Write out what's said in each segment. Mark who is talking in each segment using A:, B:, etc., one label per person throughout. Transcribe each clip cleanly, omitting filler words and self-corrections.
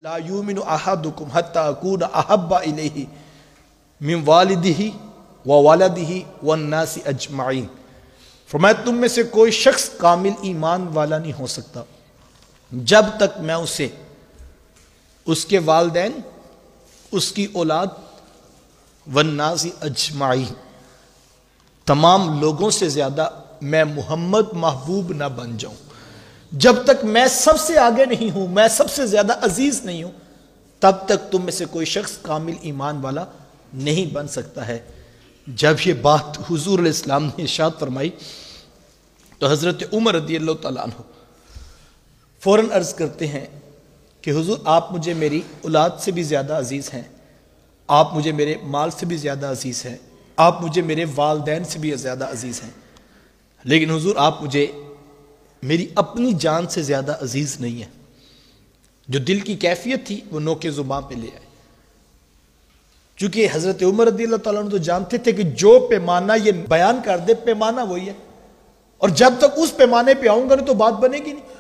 A: لا یؤمن احدکم حتی اکون احب الیہ من والدہ وولدہ والناس اجمعین۔ فرمایا تم میں سے کوئی شخص کامل ایمان والا نہیں ہو سکتا جب تک میں اسے اس کے والدین، اس کی اولاد، والناس اجمعین، تمام لوگوں سے زیادہ میں محمد محبوب نہ بن جاؤں۔ جب تک میں سب سے آگے نہیں ہوں، میں سب سے زیادہ عزیز نہیں ہوں، تب تک تم میں سے کوئی شخص کامل ایمان والا نہیں بن سکتا ہے۔ جب یہ بات حضور علیہ السلام نے ارشاد فرمائی تو حضرت عمر رضی اللہ تعالیٰ عنہ فوراً عرض کرتے ہیں کہ حضور آپ مجھے میری اولاد سے بھی زیادہ عزیز ہیں، آپ مجھے میرے مال سے بھی زیادہ عزیز ہیں، آپ مجھے میرے والدین سے بھی زیادہ عزیز ہیں، لیکن حضور آپ مجھے میری اپنی جان سے زیادہ عزیز نہیں ہے۔ جو دل کی کیفیت تھی وہ نوک زباں پہ لے آئے، چونکہ حضرت عمر رضی اللہ تعالیٰ عنہ تو جانتے تھے کہ جو پیمانہ یہ بیان کر دے پیمانہ وہی ہے، اور جب تک اس پیمانے پہ آؤں گا تو بات بنے گی نہیں۔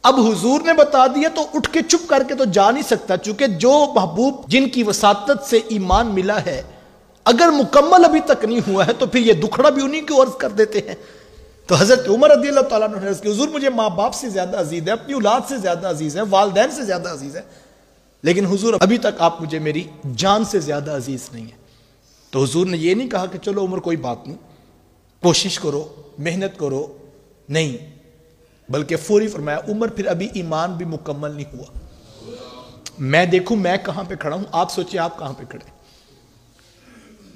A: اب حضور نے بتا دیا تو اٹھ کے چپ کر کے تو جا نہیں سکتا، چونکہ جو محبوب جن کی وساطت سے ایمان ملا ہے اگر مکمل ابھی تک نہیں ہوا ہے تو پھر یہ دکھڑا بھی انہی کو عرض کر دیتے ہیں۔ تو حضرت عمر رضی اللہ تعالیٰ عنہ نے عرض کہ حضور مجھے ماں باپ سے زیادہ عزیز ہے، اپنی اولاد سے زیادہ عزیز ہے، والدین سے زیادہ عزیز ہے، لیکن حضور ابھی تک آپ مجھے میری جان سے زیادہ عزیز نہیں ہے۔ تو حضور نے یہ نہیں کہا کہ چلو عمر کوئی بات نہیں، کوشش کرو، محنت کرو، نہیں، بلکہ فوری فرمایا عمر پھر ابھی ایمان بھی مکمل نہیں ہوا، میں دیکھوں میں کہاں پہ کھڑا ہوں، آپ سوچیں آپ کہاں پہ کھڑے۔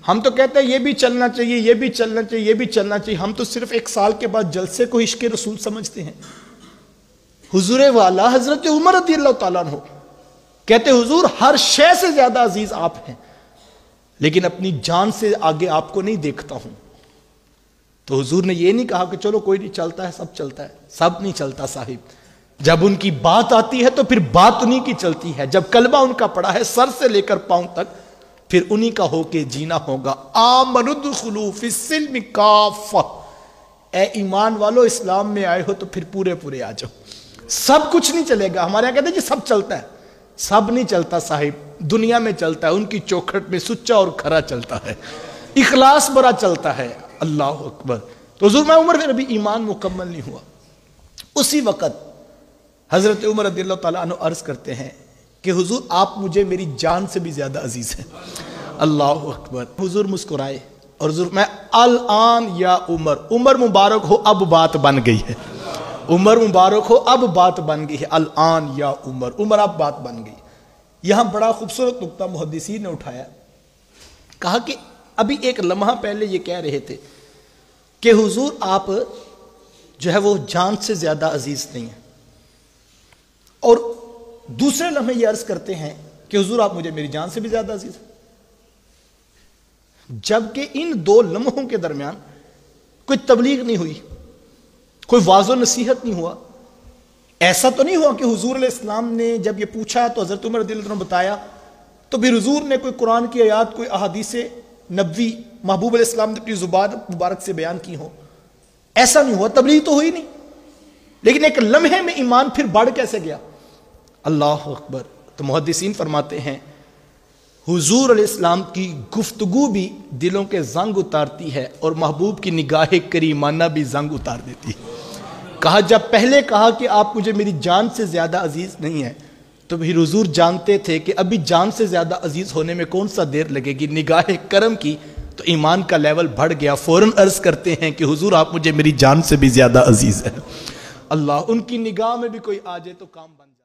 A: ہم تو کہتے ہیں یہ بھی چلنا چاہیے، یہ بھی چلنا چاہیے، یہ بھی چلنا چاہیے، ہم تو صرف ایک سال کے بعد جلسے کو عشق رسول سمجھتے ہیں۔ حضور والا حضرت عمر رضی اللہ تعالیٰ عنہ کہتے حضور ہر شے سے زیادہ عزیز آپ ہیں، لیکن اپنی جان سے آگے آپ کو نہیں دیکھتا ہوں۔ تو حضور نے یہ نہیں کہا کہ چلو کوئی نہیں، چلتا ہے سب چلتا ہے، سب نہیں چلتا صاحب، جب ان کی بات آتی ہے تو پھر بات انہی کی چلتی ہے، جب کلمہ ان کا پڑا ہے سر سے لے کر پاؤں تک پھر انہی کا ہو کے جینا ہوگا۔ آمنوا ادخلوا فی السلم کافہ، اے ایمان والو اسلام میں آئے ہو تو پھر پورے پورے آ جاؤ۔ سب کچھ نہیں چلے گا، ہمارے یہاں کہتے ہیں کہ سب چلتا ہے، سب نہیں چلتا صاحب، دنیا میں چلتا ہے، ان کی چوکھٹ میں سچا اور کھرا چلتا ہے، اخلاص برا چلتا ہے۔ اللہ اکبر۔ تو حضور میں عمر پھر ابھی ایمان مکمل نہیں ہوا۔ اسی وقت حضرت عمر رضی اللہ تعالیٰ عنہ عرض کرتے ہیں کہ حضور آپ مجھے میری جان سے بھی زیادہ عزیز ہیں۔ اللہ اکبر۔ حضور مسکرائے اور حضور میں الان یا عمر، عمر مبارک ہو اب بات بن گئی ہے، عمر مبارک ہو اب بات بن گئی ہے، الان یا عمر، عمر اب بات بن گئی۔ یہاں بڑا خوبصورت نقطہ محدثین نے اٹھایا، کہا کہ ابھی ایک لمحہ پہلے یہ کہہ رہے تھے کہ حضور آپ جو ہے وہ جان سے زیادہ عزیز نہیں ہیں، اور دوسرے لمحے یہ عرض کرتے ہیں کہ حضور آپ مجھے میری جان سے بھی زیادہ عزیز ہیں، جبکہ ان دو لمحوں کے درمیان کوئی تبلیغ نہیں ہوئی، کوئی واضح نصیحت نہیں ہوا۔ ایسا تو نہیں ہوا کہ حضور علیہ السلام نے جب یہ پوچھا تو حضرت عمر رضی اللہ عنہ نے بتایا تو پھر حضور نے کوئی قرآن کی آیات، کوئی احادیث نبوی محبوب علیہ السلام نے اپنی زبان مبارک سے بیان کی ہو، ایسا نہیں ہوا، تبلیغ تو ہوئی نہیں، لیکن ایک لمحے میں ایمان پھر بڑھ کیسے گیا۔ اللہ اکبر۔ تو محدثین فرماتے ہیں حضور علیہ السلام کی گفتگو بھی دلوں کے زنگ اتارتی ہے اور محبوب کی نگاہ کریمانہ بھی زنگ اتار دیتی ہے۔ کہا جب پہلے کہا کہ آپ مجھے میری جان سے زیادہ عزیز نہیں ہیں تو پھر حضور جانتے تھے کہ ابھی جان سے زیادہ عزیز ہونے میں کون سا دیر لگے گی، نگاہ کرم کی تو ایمان کا لیول بڑھ گیا، فوراً عرض کرتے ہیں کہ حضور آپ مجھے میری جان سے بھی زیادہ عزیز ہیں۔ اللہ، ان کی نگاہ میں بھی کوئی آ جائے تو کام بن جائے۔